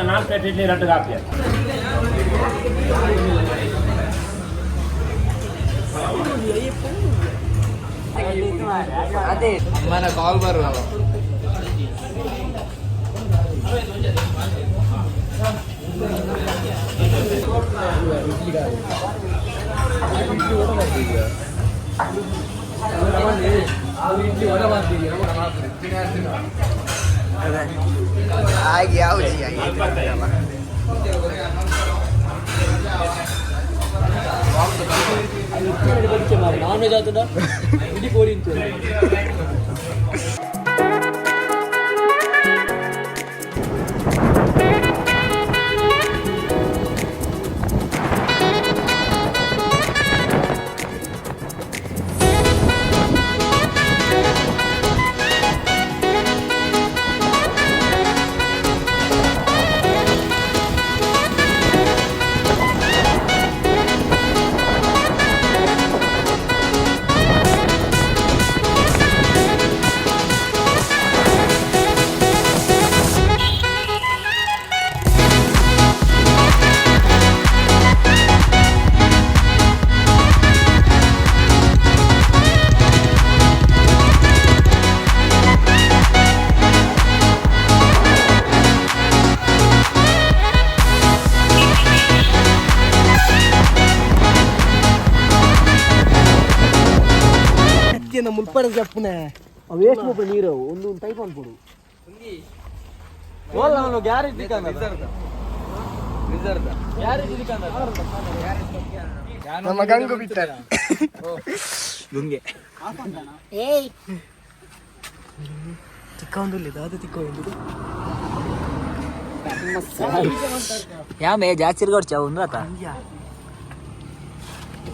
ನಾಲ್ಕು ಪ್ಲೇಟ್ ಇಡ್ಲಿ ರಟ್ಟಿಗೆ ಹಾಕಿ ಅದೇ ಅಮ್ಮನ ಕಾಲ್ ಬರುವ ಹಾಗೆ ಯಾವ ನಾನ್ ವೆಜ್ ಆತದ ಇಡೀ ಕೋರಿ ಅಂತ ಮುಲ್ಪಡ ಚಪ್ಪನೆ ವೇಸ್ಟ್ ಮುಪ್ಪ ನೀರು ಒಂದು ಟೈಪ್ ಅನ್ಕೊಡು ಅವನು ಗ್ಯಾರೇಜ್ ನಮ್ಮ ಗಂಗು ಬಿಟ್ಟ ಗುಂಗೆ ಚಿಕ್ಕ ಒಂದು ಅದು ಚಿಕ್ಕ ಒಂದು ಯಾಮೆ ಜಾಸ್ತಿ ಕೊಡ್ಚಾ ಒಂದು ಆತ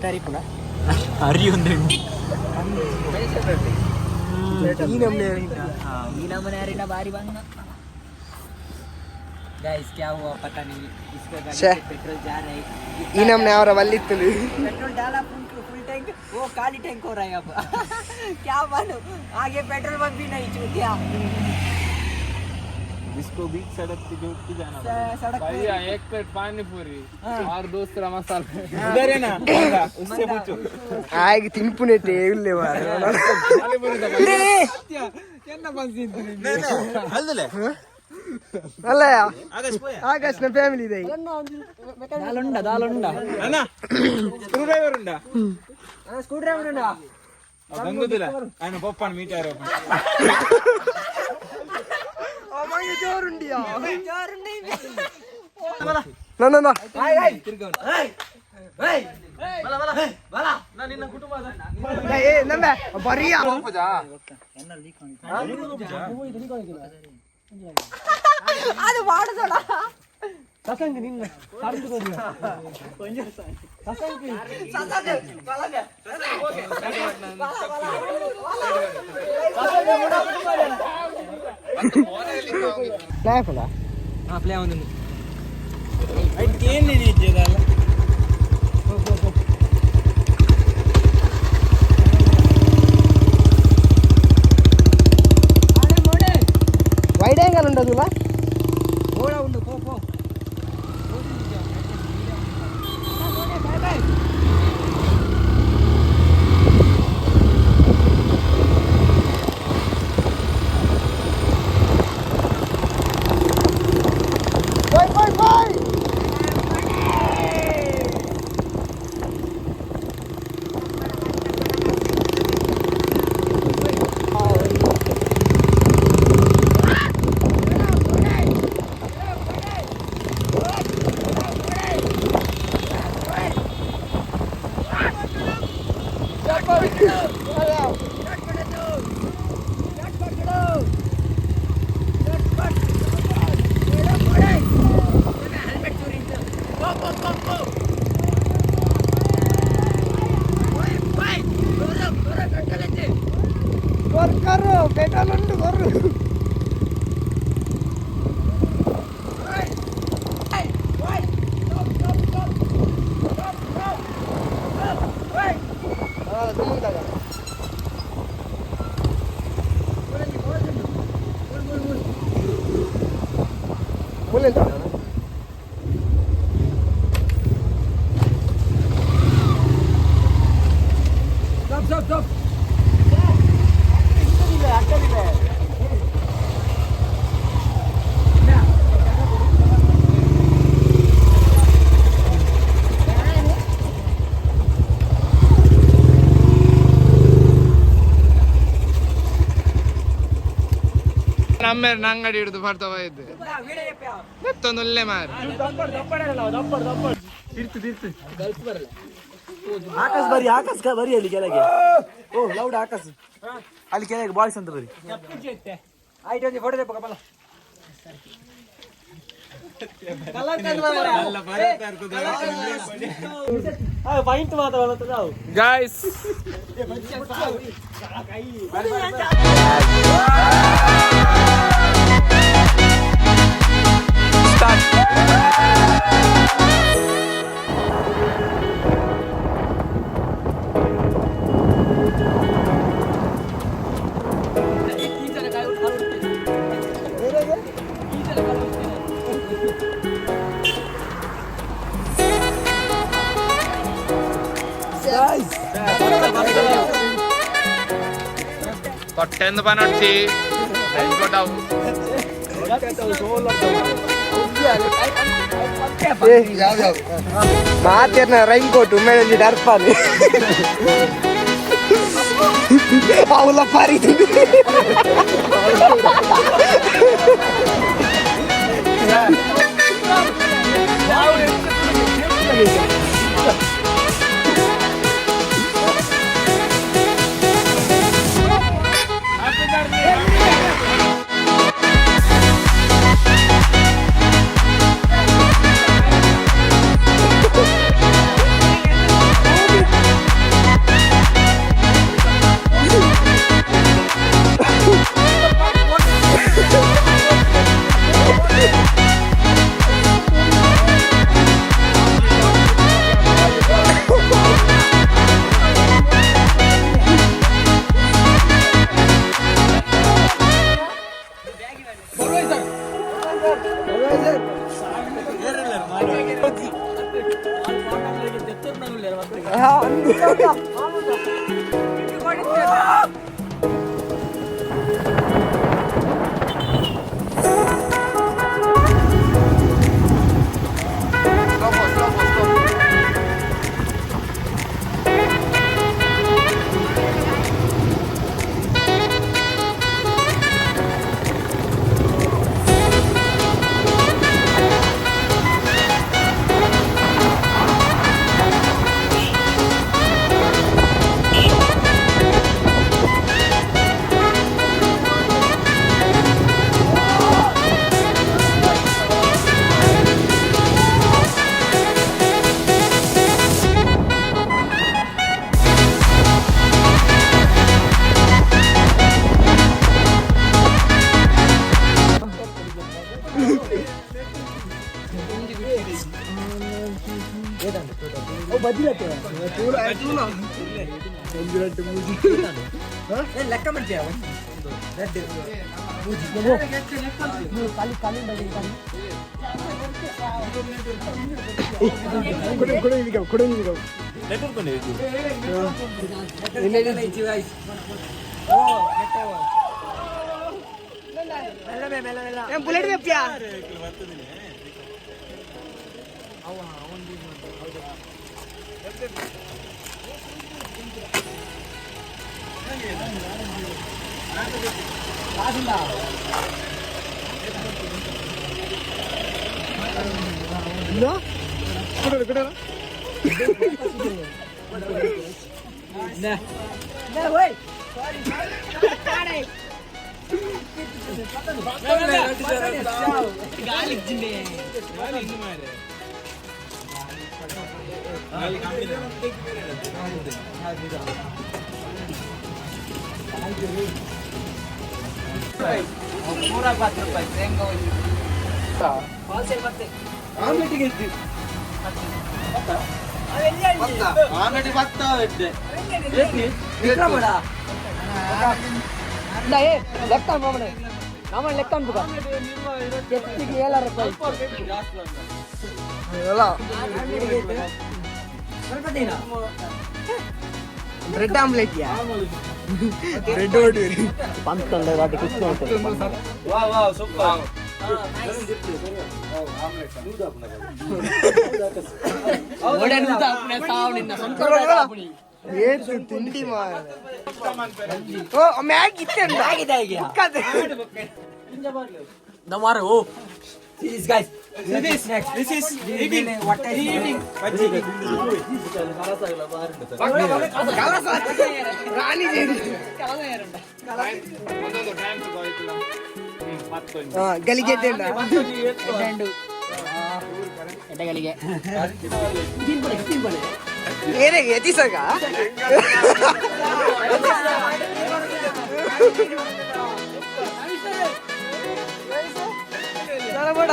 ತಾರೀಪುನ ಹರಿ ಒಂದು ಈ नमूने हरिना बारी बंगना गाइस क्या हुआ पता नहीं इसको गाड़ी पेट्रोल जा रहा है ई नमूने और वल्लित्तु पेट्रोल डाला फुल टैंक वो खाली टैंक हो रहा है अब क्या मालूम आगे पेट्रोल पंप भी नहीं चूतिया इसको बीच सड़क पे जो की जाना भैया एक प्लेट पानी पूरी और दूसरा मसाला इधर है ना उससे पूछो आएगी ತಿನ್ಪುನೆಟೆ ಇಲ್ಲೇ ಮಾರ ಕೆನ್ನ ಬಂದಿದ್ದೀನಿ ಅಲ್ಲಲೆ ಅಲ್ಲ ಆಗಸ್ಟ್ ನ ಫ್ಯಾಮಿಲಿ ಇದೆ ದಾಲುಂಡ ಅಣ್ಣ ಸ್ಕ್ರೂ ಡ್ರೈವರ್ ಉಂಟಾ ಸ್ಕ್ರೂ ಡ್ರೈವರ್ ಉಂಟಾ ಗಂಗುದಿಲ್ಲ ಅಣ್ಣ ಪಪ್ಪನ ಮೀಟರ್ ಅಮ್ಮಂಗೆ ಜೋರುಂಡಿಯಾ ಜೋರುಂಡಿ ನಾ ಹಾಯ್ ಹಾಯ್ ತಿರ್ಗವನ ಹಾಯ್ ಹಾಯ್ ಬಲ ನಾನು ನಿನ್ನ ಕುಟುಂಬದ ಏ ನಮ್ಮೆ ಬರಿಯಾ ಹೋಪಜಾ ಎನ್ನ ಲೀಕ್ ಅದು ವಾಡದೋಡ ಸಸಂಗ ನಿನ್ನ ಸಾರ್ತಿಗೋದಿಲ್ಲ ಕೊಂಜ ಸಸಂಗ ಬಲಗ ಪ್ಲೇ ಫಲ ಹಾ ಪ್ಲೇ ಒಂದು ಐಟ್ ಏನು ನಿಜದಲ್ಲ వైడ్ యాంగిల్ ఉండదు ఇలా ఓడా ఉండు పో పో ಫುಲ್ ಇಲ್ಲ ನಮ್ಮೇಲೆ ಅಂಗಡಿ ಹಿಡಿದು ಬರ್ತಾವ ಇದ್ದೆ ಮತ್ತೊಂದು ಒಳ್ಳೆ ಮಾರು ಆಕಾಶ್ ಬರಿ ಆಕಾಶ್ ಬರಿ ಅಲ್ಲಿ ಕೆಳಗೆ ಓ ಲೌಡ್ ಆಕಾಶ್ ಅಲ್ಲಿ ಕೆಳಗೆ ಬಾಯ್ಸ್ ಅಂತ ಬರಿ ಆಯ್ತು ಫೋಟೋ ತೆಪ್ಪ ಕಪಲ ಪಾಯಿಂಟ್ ಮಾತಾಡೋದು ನಾವು ಗಾಯ್ಸ್ ಕೊಟ್ಟೆಂದು ಬನಡ್ಸಿ ಕೊಟ್ಟಾವು ಮಾತೇನ ರೈನ್ ಕೋಟು ಮೇಲೆ ಡರ್ಪಾನೆ ಅವಳ ಪಾರಿ ಲೆಕ್ಕ ಮಾಡ್ತೀಯ ಬುಲೆಟ್ ಬೇಪ್ಯಾ पूरा 5 ರೂಪಾಯಿ ಹೆಂಗೋ ಪಾಲ್ಸೆ ಮತ್ತೆ ಆಮ್ಲೆಟ್ಗೆ ಇತ್ತು ಆಮ್ಲೆಟ್ ಬತ್ತಾ ಇದ್ದೆ ಏನಿ ಇತ್ರ ಬಡ ಇಲ್ಲ ಏ ಲೆಕ್ಕ ಮಾಮನೆ ಕಾಮನ್ ಲೆಕ್ಕ ಉಂಟು ಎತ್ತಿಗೆ 7 ರೂಪಾಯಿ ಬ್ರೆಡ್ ಆಮ್ಲೆಟ್ ಬ್ರೆಡ್ ಹೊಡಿರಿ ಪಂತೊಂದು ವಾಟಿ ಕುಸ್ತು ಉಂಟು ಏನು ತಿಂಡಿ ಮ್ಯಾಗಿ ನಮ್ಮಾರ ಓ This guys, this is eating. What are you eating? ಗಲಿಗೆ ಏನೇ ಎತಿಸಾಗ ಬೇಡ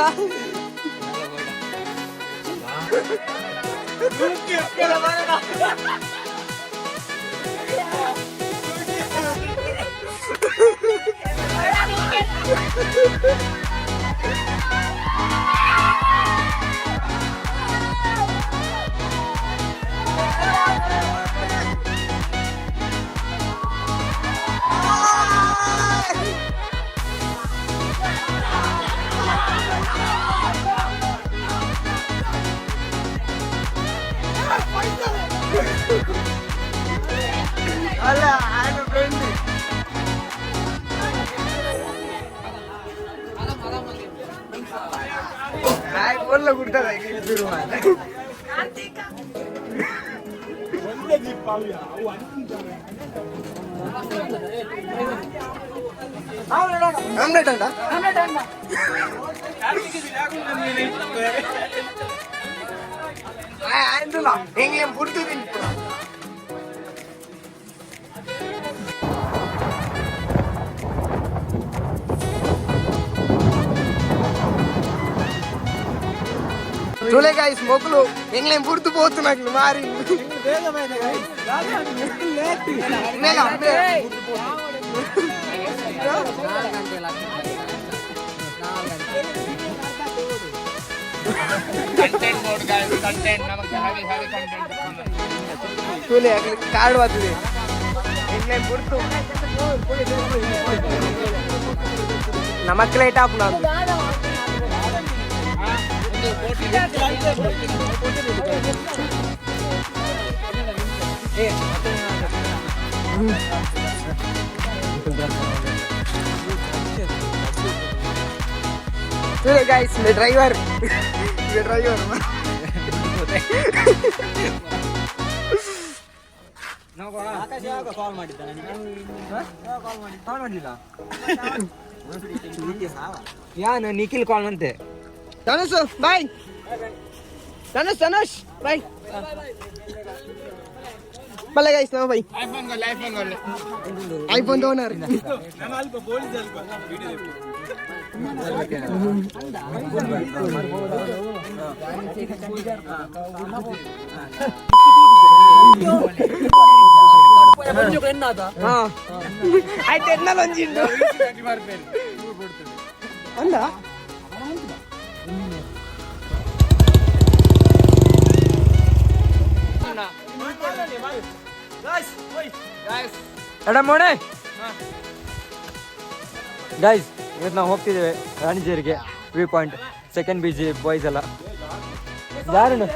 ಅಲ್ಲ ಆನು ಫ್ರೆಂಡ್ ಹಾಯ್ ಬೋಲ್ಲ ಗುಡ್ಡದ ಇದ್ರು ಒಂದೇ ದೀಪಾವಳಿ ಅವು ಆಮ್ಲೆಟ್ ಅಂಡ ಆಯ್ತಲ್ಲ ಹೆಂಗೆ ಬಿಡ್ತಿದ್ದೀನಿ చూలే గాయ్స్ మొక్కులు ఎంగ్లేం పుడుతూ పోతున్నట్లు మారి చూలే కార్డు వస్తుంది ఎంగ్లేం పుడుతూ నమక్ లైట్ ఆపు నాకు guys, the driver. The driver. ಕಾಲ್ ಮಾಡಿದ್ದಾನೆ ಕಾಲ್ ಮಾಡಲಿಲ್ಲ ಯಾನು ನಿಖಿಲ್ ಕಾಲ್ ಅಂತೆ ಧನುಷ್ ಬಾಯ್ ಧನುಷ್ ಬಾಯ್ ಬಲ್ಲ ಗೈಸ್ ನಾವು ಬಾಯ್ ಐಫೋನ್ ಓನರ್ అయితే ఎన్నో వంచిండు అందా ಎಡ ಮೋಣೆ ಗೈಸ್ ಇವತ್ತು ನಾವು ಹೋಗ್ತಿದ್ದೇವೆ ರಾಣಿಜೇರಿಗೆ view point second busy boys ಎಲ್ಲ ಯಾರು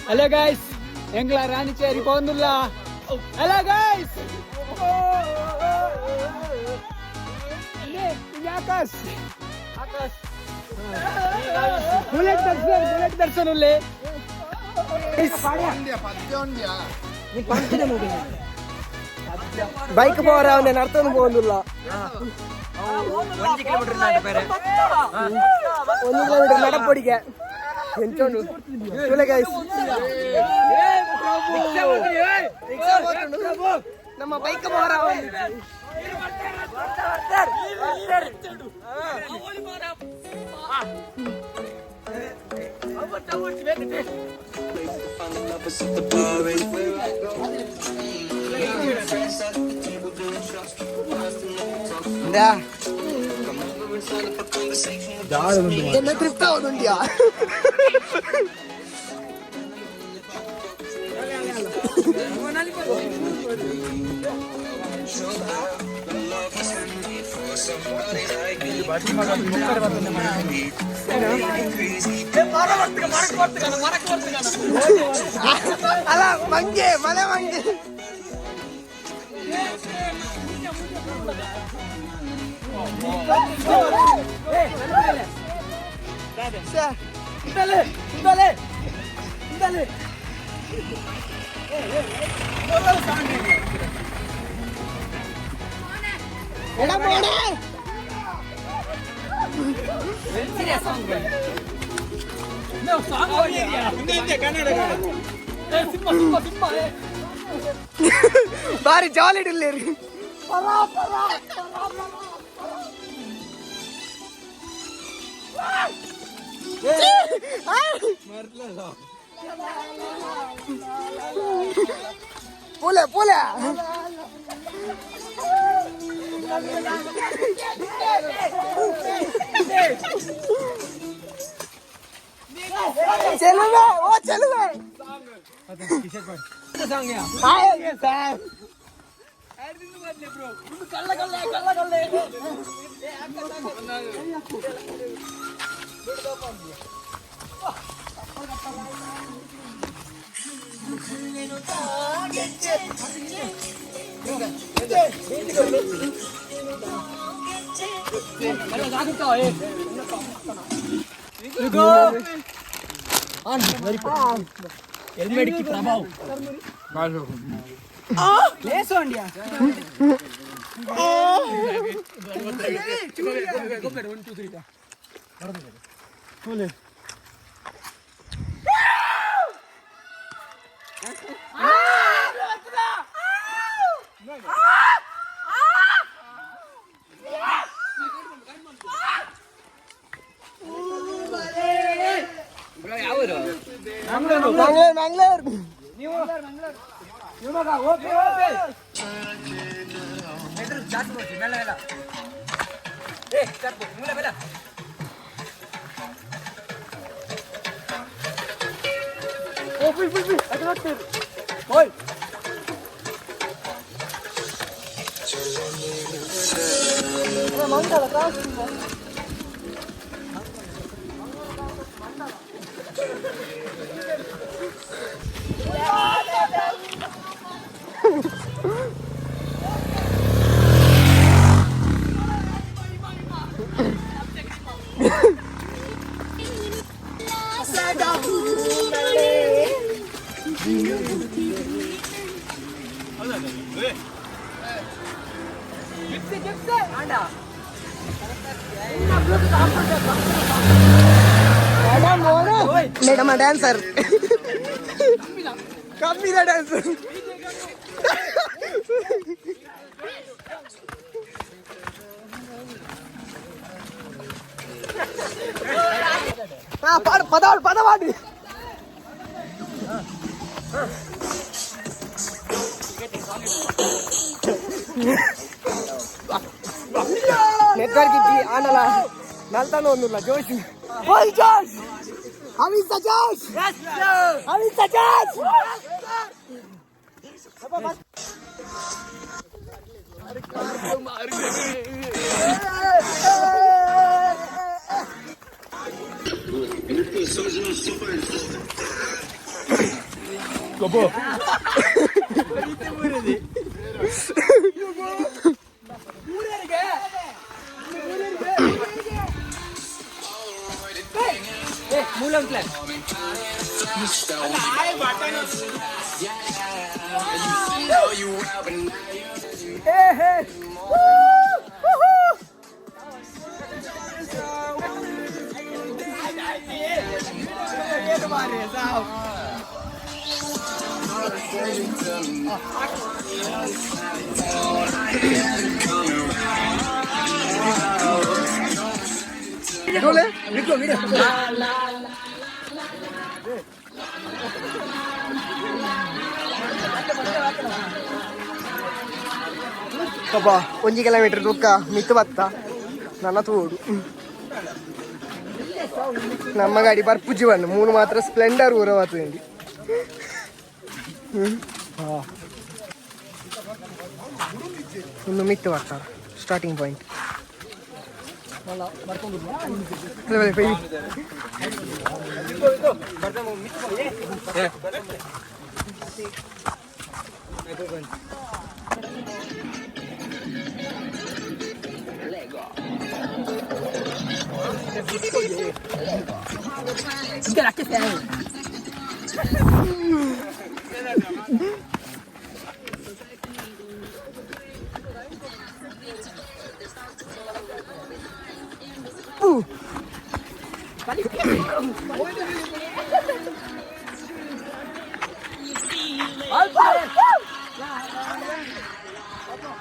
ಹಲೋ ಗೈಸ್ ಎಂಗ್ಲ ರಾಣಿಚೇರಿ ಪೋಂದುಲ್ಲ hello guys Akash bullet Darshan ಉಲ್ಲೇ బైక్ పోరా నేను అర్థం పోందుల్లా 1 ಕಿಲೋಮೀಟರ್ ನಡಪಡಿಗೆ ಎಂಚೋಂಡು ಚೂಲೆ ಗೈಸ್ ನಮ್ಮ ಬೈಕ್ పోరా Friends at the table, don't trust. என்ன திருப்தி ஆகுதுண்டியா ಅಲ್ಲ ಮಂಗೆ ಮಳೆ ಮಂಗೆ ಬಾರಿ ಜಾಲಿ ಇಡಲಿ ಪೂಲೆ ಪೂಲೆ ಚಲುವೆ ಓ ಚಲುವೆ हेलमेट की प्रभाव लेसो India Mangaluru Mangaluru madam dancer ಕಮ್ಮಿದ ಡ್ಯಾನ್ಸರ್ ಪಾಡು ಪದ ಪದ ಮಾಡಿ నెట్వర్క్ ఇచ్చి ఆనల నల్తాను వందుల జోష్ ఓయ్ జోష్ హౌ ఇస్ ద జోష్ yes sir how is the జోష్ Gobo. Mulan plan. Hey hey. Dole, mikro, mira. ಪಾಪ 1 ಕಿಲೋಮೀಟರ್ ದೂರ ಮಿತ್ತು ಬತ್ತ ನನ್ನ ತೋಡು ನಮ್ಮ ಗಾಡಿ ಬರ್ಪುಜಿ ಬಣ್ಣ 3 ಮಾತ್ರ ಸ್ಪ್ಲೆಂಡರ್ ಊರವಾತಂಡಿ ಇನ್ನು ಮಿತ್ತು ಬರ್ತಾರೆ starting point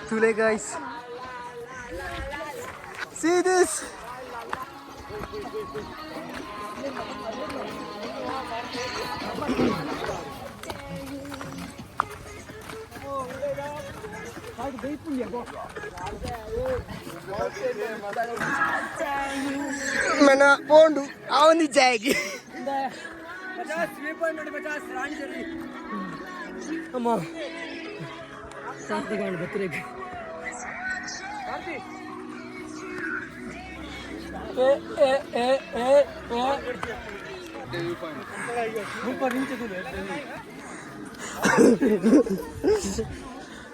Tule guys, see this. Mana pondu avani jayegi. Amma. ಸಾರ್ಥಕ ಬತ್ತರೆಗೆ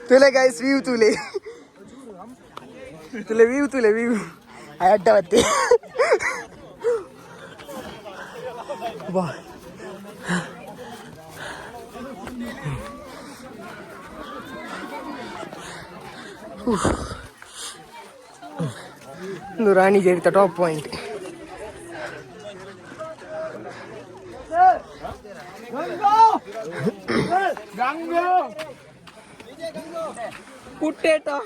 तुले गाइस व्यू तुले व्यू अड्डा बत्ते वाह Nurani Jeri the top point. Gango! Potato.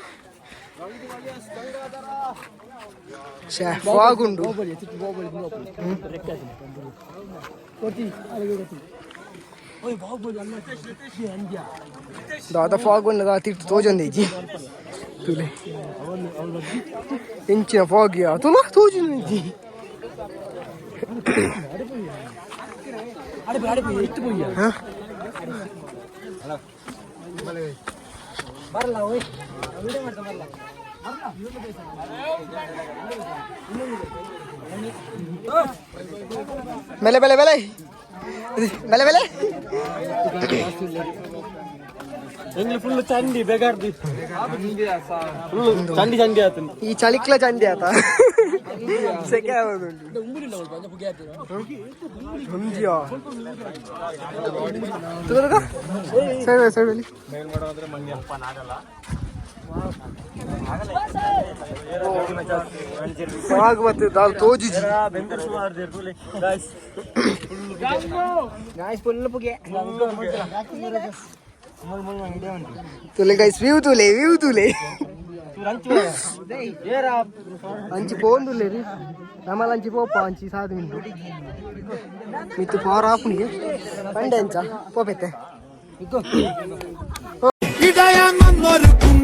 Chef, Wagundu. दादा फॉग बन लगा थी तो जन दीजिए तूले इंच फॉग गया तो ना तो जन दीजिए अरे अरे इतने बोलिए हाँ बरला ओए वीडियो मत बरला मेले मेले मेले मेले मेले ಎಂಗ್ಲಿ ಫುಲ್ ಚಂಡಿ ಬೇಗಾರ್ದಿ ಫುಲ್ ಚಂಡಿ ಚಂಡಿ ಆತ ಈ ಚಳಿಕ್ಲ ಚಂಡಿ ಆತ ಸೆಕೆ ಆಗೋದುಂಟು ಉಂಗುಲಿಲ್ಲ ಸ್ವಲ್ಪ ಅಂಜ ಪುಗೆ ಆತ ಸಂಜಿಯಾ ತುಗದಗ ಸೈಡ್ ಸೈಡ್ ಅಲ್ಲಿ ಮೇಲ್ ಮಾಡೋದ್ರೆ ಮಂಗ್ಯ ಅಪ್ಪ ನಾಗಲ್ಲ ಫಾಗ್ ಮತ್ತೆ ದಾಲ್ ತೋಜಿ ಬೆಂಕರ್ ಸುಮಾರ್ ದೇರ್ದುಲೆ ಗಾಯ್ಸ್ ಗಾಯ್ಸ್ ಫುಲ್ ಪುಗೆ तुले गाइस व्यू तुले अंची फोन तुले रे आम्हाला अंची पोपा अंची 7 मिनिट मी तू पावर ऑफ नाही पंड्यांचा पोपेते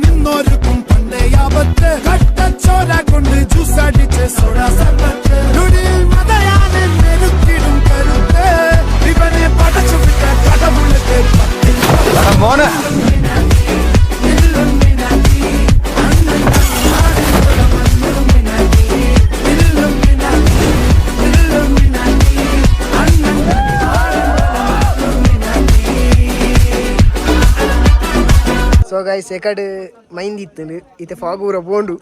നിന്നോർക്കും പണ്ടേ ആപത്ത് കട്ടച്ചോര കൊണ്ട് ജ്യൂസ് അടിച്ച് സോഡ സർബത്ത് നുടിയിൽ മതയാനെ നെരുക്കിടും കരുത്ത് ഇവനെ പടച്ചു വിട്ട കടമുള്ളത്തെ മോനെ ಸೊ ಗೈಸ್ ಎಕಡೆ ಮೈಂದಿ ಇತ್ತು ಇತ್ತೆ ಫಾಗ್ ಊರ ಬೋಂಡು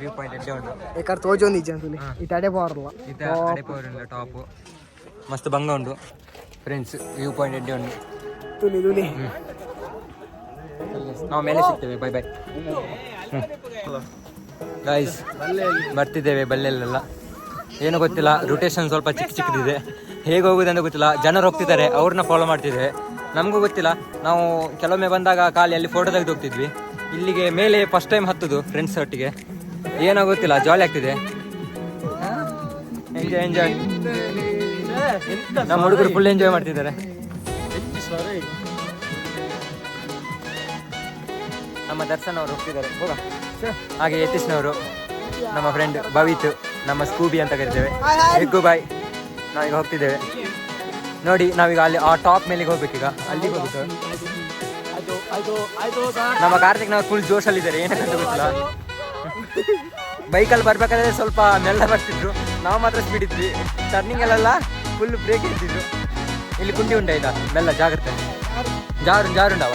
ವ್ಯೂ ಪಾಯಿಂಟ್ ಎಡ್ಡೆ ಉಂಟು ಎಕಡೆ ತೋಜೊಂದು ಇಜ್ಜ ತುಲೆ ಇತ್ತೆ ಅಡೆ ಪಾರಲ್ಲ ಇತ್ತೆ ಅಡೆ ಪವರ್ ಟಾಪ್ ಮಸ್ತ್ ಬಂಗ ಉಂಟು ಫ್ರೆಂಡ್ಸ್ ವ್ಯೂ ಪಾಯಿಂಟ್ ಎಡ್ಡೆ ಉಂಟು ತುಲೆ ನಾವು ಮೇಲೆ ಸಿಗ್ತೇವೆ ಬೈ ಬೈ ಗೈಸ್ ಬರ್ತಿದ್ದೇವೆ ಬಲ್ಲೆಲ್ಲ ಏನೂ ಗೊತ್ತಿಲ್ಲ ರೊಟೇಷನ್ ಸ್ವಲ್ಪ ಚಿಕ್ಕದಿದೆ ಹೇಗೆ ಹೋಗುವುದಂತ ಗೊತ್ತಿಲ್ಲ ಜನರು ಹೋಗ್ತಿದ್ದಾರೆ ಅವ್ರನ್ನ ಫಾಲೋ ಮಾಡ್ತಿದ್ದೇವೆ ನಮಗೂ ಗೊತ್ತಿಲ್ಲ ನಾವು ಕೆಲವೊಮ್ಮೆ ಬಂದಾಗ ಖಾಲಿ ಅಲ್ಲಿ ಫೋಟೋ ತೆಗೆದು ಹೋಗ್ತಿದ್ವಿ ಇಲ್ಲಿಗೆ ಮೇಲೆ ಫಸ್ಟ್ ಟೈಮ್ ಹತ್ತುದು ಫ್ರೆಂಡ್ಸ್ ಒಟ್ಟಿಗೆ ಏನೋ ಗೊತ್ತಿಲ್ಲ ಜಾಲಿ ಆಗ್ತಿದೆ ಎಂಜಾಯ್ ನಮ್ಮ ಹುಡುಗರು ಫುಲ್ ಎಂಜಾಯ್ ಮಾಡ್ತಿದ್ದಾರೆ ನಮ್ಮ ದರ್ಶನ್ ಅವರು ಹೋಗ್ತಿದ್ದಾರೆ ಹೋಗ. ಹಾಗೆ ಯತೀಶ್ನವರು, ನಮ್ಮ ಫ್ರೆಂಡ್ ಭವಿತ್, ನಮ್ಮ ಸ್ಕೂಬಿ ಅಂತ ಕರಿತೇವೆ, ಎಗ್ಗು ಬಾಯ್. ನಾವೀಗ ಹೋಗ್ತಿದ್ದೇವೆ ನೋಡಿ. ನಾವೀಗ ಅಲ್ಲಿ ಆ ಟಾಪ್ ಮೇಲಿಗೆ ಹೋಗ್ಬೇಕೀಗ, ಅಲ್ಲಿಗೆ ಹೋಗ್ಬೇಕು. ನಮ್ಮ ಕಾರ್ತಿಕ್ ನಾವು ಫುಲ್ ಜೋಶಲ್ಲಿದ್ದಾರೆ, ಏನಕ್ಕಂತ ಗೊತ್ತಿಲ್ಲ. ಬೈಕಲ್ಲಿ ಬರ್ಬೇಕಾದ್ರೆ ಸ್ವಲ್ಪ ಮೆಲ್ಲ ಬರ್ತಿದ್ರು, ನಾವು ಮಾತ್ರ ಸ್ಪೀಡ್ ಇದ್ವಿ. ಟರ್ನಿಂಗ್ ಅಲ್ಲೆಲ್ಲ ಫುಲ್ ಬ್ರೇಕ್ ಇರ್ತಿದ್ರು. ಇಲ್ಲಿ ಗುಂಡಿ ಉಂಟ ಆಯ್ತಾ, ಮೆಲ್ಲ ಜಾಗ್ರತೆ. ಜಾರುಂಡವ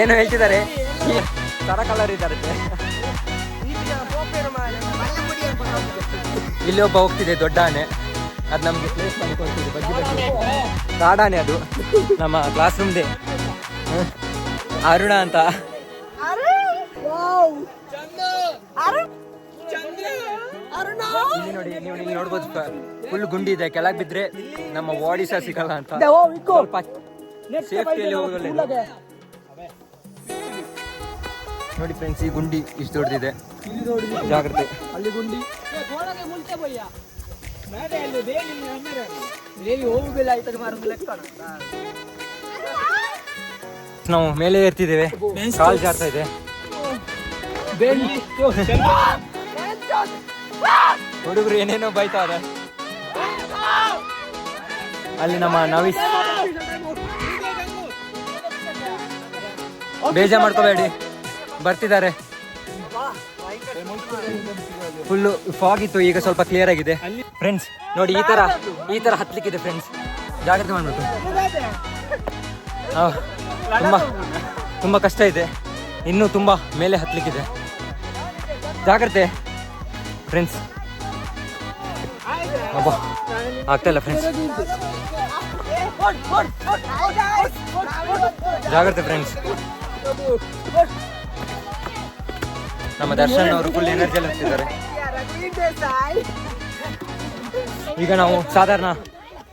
ಏನು ಹೇಳ್ತಿದ್ದಾರೆ, ತರ ಕಲರ್ ಇದ್ದಾರೆ. ಇಲ್ಲಿ ಒಬ್ಬ ಹೋಗ್ತಿದೆ ದೊಡ್ಡ ಆನೆ, ಅದು ನಮ್ಗೆ ಪ್ಲೇಸ್ ಮಾಡಿ ಕೊಡ್ತಿದೆ. ಬಜ್ಜಿ ಕಾಡಾನೆ ಅದು, ನಮ್ಮ ಕ್ಲಾಸ್ ರೂಮ್ದೇ. ಅರುಣ ಅಂತ. ಇಲ್ಲಿ ನೋಡಿ, ನೀವು ಇಲ್ಲಿ ನೋಡ್ಬೋದು ಫುಲ್ ಗುಂಡಿ ಇದೆ, ಕೆಳಗೆ ಬಿದ್ರೆ ನಮ್ಮ ಬಾಡಿ ಸಹ ಸಿಗಲ್ಲ ಅಂತ. ಸ್ವಲ್ಪ ಸೇಫ್ಟಿಯಲ್ಲಿ ಹೋಗಲ್ಲ ನೋಡಿ ಫ್ರೆಂಡ್ಸ್. ಈ ಗುಂಡಿ ಇಷ್ಟು ದೊಡ್ಡದಿದೆ, ಜಾಗ್ರತೆ. ಅಲ್ಲಿ ಗುಂಡಿ ನಾವು ಮೇಲೆ ಏರ್ತಿದ್ದೇವೆ, ಕಾಲ್ ಜಾರ್ತಾ ಇದೆ. ಹುಡುಗರು ಏನೇನೋ ಬೈತಾರೆ. ಅಲ್ಲಿ ನಮ್ಮ ನವೀಸ್, ಬೇಜಾರು ಮಾಡ್ಕೋಬೇಡಿ, ಬರ್ತಿದ್ದಾರೆ. ಫುಲ್ಲು ಫಾಗ್ ಇತ್ತು, ಈಗ ಸ್ವಲ್ಪ ಕ್ಲಿಯರ್ ಆಗಿದೆ ಫ್ರೆಂಡ್ಸ್. ನೋಡಿ ಈ ತರ ಹತ್ಲಿಕ್ಕಿದೆ ಫ್ರೆಂಡ್ಸ್, ಜಾಗ್ರತೆ ಮಾಡ್ಬೇಕು. ತುಂಬಾ ಕಷ್ಟ ಇದೆ, ಇನ್ನೂ ತುಂಬಾ ಮೇಲೆ ಹತ್ಲಿಕ್ಕಿದೆ, ಜಾಗ್ರತೆ ಫ್ರೆಂಡ್ಸ್. ಆಗ್ತಾ ಇಲ್ಲ ಫ್ರೆಂಡ್ಸ್, ಜಾಗ್ರತೆ ಫ್ರೆಂಡ್ಸ್. ನಮ್ಮ ದರ್ಶನ್ ಅವರು ಫುಲ್ ಎನರ್ಜಿಯಲ್ಲಿ ಹೋಗ್ತಿದ್ದಾರೆ. ಈಗ ನಾವು ಸಾಧಾರಣ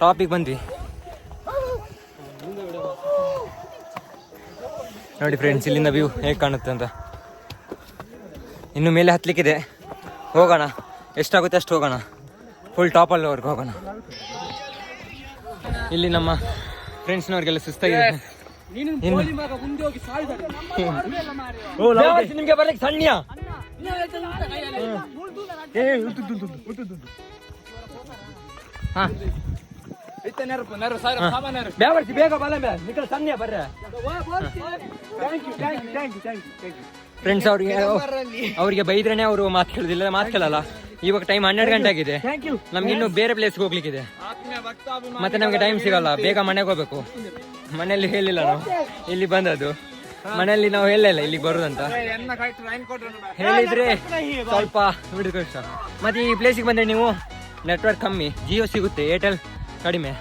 ಟಾಪಿಗೆ ಬಂದ್ವಿ ನೋಡಿ ಫ್ರೆಂಡ್ಸ್. ಇಲ್ಲಿಂದ ವ್ಯೂ ಹೇಗೆ ಕಾಣುತ್ತೆ ಅಂತ. ಇನ್ನು ಮೇಲೆ ಹತ್ಲಿಕ್ಕಿದೆ, ಹೋಗೋಣ, ಎಷ್ಟಾಗುತ್ತೆ ಅಷ್ಟು ಹೋಗೋಣ. ಫುಲ್ ಟಾಪಲ್ಲಿವರೆಗೆ ಹೋಗೋಣ. ಇಲ್ಲಿ ನಮ್ಮ ಫ್ರೆಂಡ್ಸ್ನವ್ರಿಗೆಲ್ಲ ಸುಸ್ತಾಗಿದೆ. ನಿಮ್ಗೆ ಬರ್ಲಿಕ್ಕೆ ಸಣ್ಣ ಬೇಗ ಬಲ ನಿಖಲ್ ಸಣ್ಣ ಬರ್ರೆ ಫ್ರೆಂಡ್ಸ್. ಅವ್ರಿಗೆ ಬೈದ್ರೇನೆ ಅವರು ಮಾತು ಕೇಳುದಿಲ್ಲ, ಮಾತು ಕೇಳಲ್ಲ. ಇವಾಗ ಟೈಮ್ 12 ಗಂಟೆ ಆಗಿದೆ, ನಮ್ಗೆ ಇನ್ನು ಬೇರೆ ಪ್ಲೇಸ್ಗೆ ಹೋಗ್ಲಿಕ್ಕಿದೆ. ಮತ್ತೆ ನಮ್ಗೆ ಟೈಮ್ ಸಿಗಲ್ಲ, ಬೇಗ ಮನೆಗೆ ಹೋಗ್ಬೇಕು. ಮನೆಯಲ್ಲಿ ಹೇಳಿಲ್ಲ ನಾವು ಇಲ್ಲಿ ಬಂದದ್ದು, ಮನೆಯಲ್ಲಿ ನಾವು ಹೇಳಿಲ್ಲ ಇಲ್ಲಿಗೆ ಬರುದಂತ. ಹೇಳಿದ್ರೆ ಸ್ವಲ್ಪ ಬಿಡುತ್ತೆ ಕಷ್ಟ. ಮತ್ತೆ ಈ ಪ್ಲೇಸಿಗೆ ಬಂದ್ರೆ ನೀವು ನೆಟ್ವರ್ಕ್ ಕಮ್ಮಿ, ಜಿಯೋ ಸಿಗುತ್ತೆ, ಏರ್ಟೆಲ್ ಕಡಿಮೆ.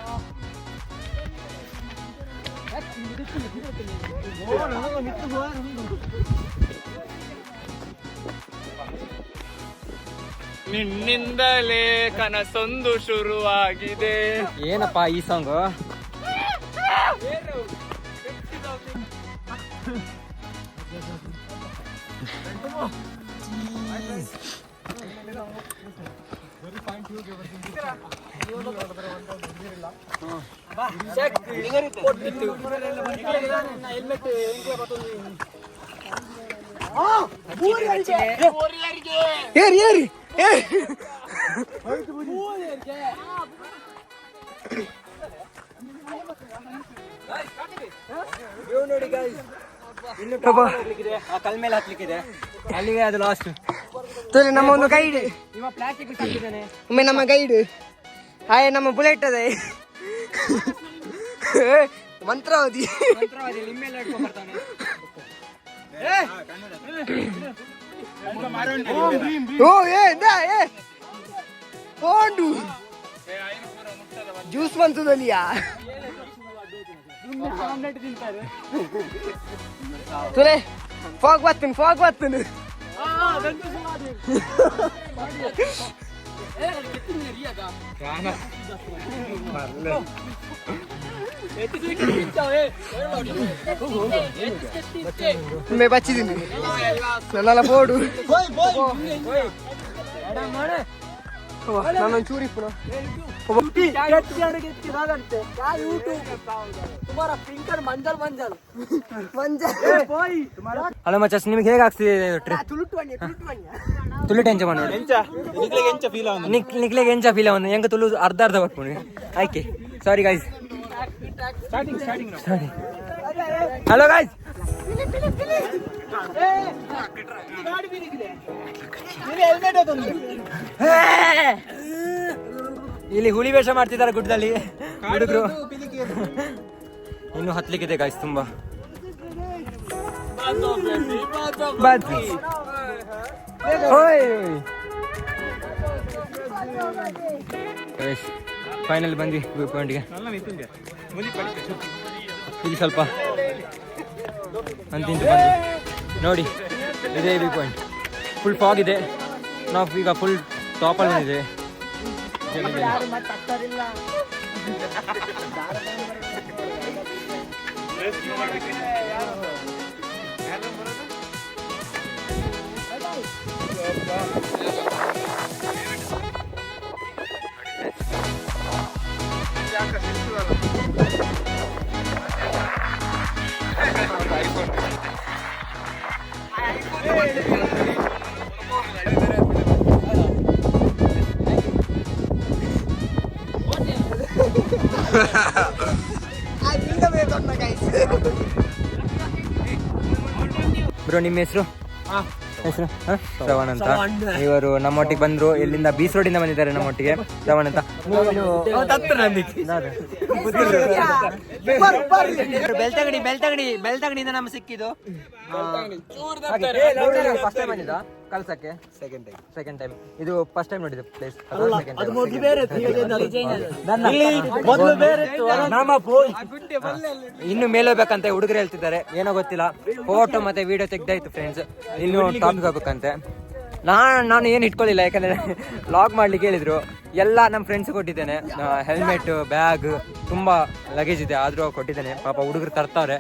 ನಿನ್ನಿಂದಲೇ ಕನಸೊಂದು ಶುರುವಾಗಿದೆ. ಏನಪ್ಪಾ ಈ ಸಾಂಗ್? ಕಲ್ ಮೇಲೆ ಹತ್ಲಿಕ್ಕಿದೆ, ಅಲ್ಲಿಗೆ ಅದು ಲಾಸ್ಟ್. ನಮ್ಮ ಒಂದು ಗೈಡ್ ಒಮ್ಮೆ, ನಮ್ಮ ಗೈಡ್ ಹಾಯ್, ನಮ್ಮ ಬುಲೆಟ್ ಅದೇ ಮಂತ್ರಾವತಿ. ಜ್ಯೂಸ್ ಬಂತದಲ್ಲಿಯಾ ತುಲೆ ಫಾಗ್ ಬರ್ತೇನೆ. ಒಮ್ಮೆ ಬಚ್ಚಿದ್ದೀನಿ ನನ್ನೆಲ್ಲ ಬೋರ್ಡು. ನಾನೊಂದು ಚೂರಿ ಪುನಃ ಹಲೋ ಮಚ್ಚಸ್, ನಿಮ್ಗೆ ಹೇಗೆ ಆಗ್ತಿದೆ ಟ್ರಿಪ್? ತುಳು ಟೆನ್ಷನ್ ಮಾಡಿ ನಿಕ್ಲೆಗೆ ಎಂಚ ಫೀಲ್ ಆವನು ಹೆಂಗ ತುಳು ಅರ್ಧ ಬರ್ಕೊಂಡು ಆಯ್ಕೆ. Sorry guys. ಹಲೋ ಗೈಸ್, ಇಲ್ಲಿ ಹುಲಿ ವೇಷ ಮಾಡ್ತಿದ್ದಾರೆ ಗುಡ್ಡದಲ್ಲಿ ಹುಡುಗರು. ಇನ್ನು ಹತ್ಲಿಕ್ಕಿದೆ ಗಾಯ್ಸ್ ತುಂಬಾ. ಫೈನಲ್ ಬಂದ್ವಿ ವ್ಯೂ ಪಾಯಿಂಟ್ಗೆ. ಇಲ್ಲಿ ಸ್ವಲ್ಪ ಅಂತಿಂತು ಬಂದ್ವಿ ನೋಡಿ, ಇದೇ ವ್ಯೂ ಪಾಯಿಂಟ್. ಫುಲ್ ಫಾಗ್ ಇದೆ, ನಾವು ಈಗ ಫುಲ್ ಟಾಪಲ್ಲಿ ಬಂದಿದೆ. ಬ್ರೋ, ನಿಮ್ಮ ಹೆಸರು? ಹೆಸರು ಶ್ರವಣ್ ಅಂತ. ಇವರು ನಮ್ಮೊಟ್ಟಿಗೆ ಬಂದ್ರು. ಇಲ್ಲಿಂದ ಬೀಚ್ ರೋಡಿಂದ ಬಂದಿದ್ದಾರೆ ನಮ್ಮೊಟ್ಟಿಗೆ. ಶ್ರವಣ್ ಅಂತ. ಬೆಳ್ತಂಗಡಿಯಿಂದ ನಮ್ಗೆ ಸಿಕ್ಕಿದ್ದು. ಫಸ್ಟ್ ಟೈಮ್ ಬಂದಿದ್ದ ಕಲ್ಸಕ್ಕೆ? Second time. ಇದು ಫಸ್ಟ್ ಟೈಮ್ ನೋಡಿದ ಪ್ಲೇಸ್? ಇನ್ನು ಮೇಲೆ ಹೋಗ್ಬೇಕಂತ ಹುಡುಗರು ಹೇಳ್ತಿದ್ದಾರೆ, ಏನೋ ಗೊತ್ತಿಲ್ಲ. ಫೋಟೋ ಮತ್ತೆ ವಿಡಿಯೋ ತೆಗ್ದಾಯ್ತು ಫ್ರೆಂಡ್ಸ್, ಇನ್ನು ಟಾಪಿಕ್ ಹೋಗ್ಬೇಕಂತೆ. ನಾನು ಏನು ಇಟ್ಕೊಳ್ಳಿಲ್ಲ, ಯಾಕಂದ್ರೆ ಲಾಗ್ ಮಾಡ್ಲಿಕ್ಕೆ ಹೇಳಿದ್ರು. ಎಲ್ಲ ನಮ್ಮ ಫ್ರೆಂಡ್ಸ್ ಕೊಟ್ಟಿದ್ದೇನೆ. ಹೆಲ್ಮೆಟ್, ಬ್ಯಾಗ್, ತುಂಬಾ ಲಗೇಜ್ ಇದೆ, ಆದ್ರೂ ಕೊಟ್ಟಿದ್ದೇನೆ. ಪಾಪ ಹುಡುಗರು ತರ್ತಾರೆ,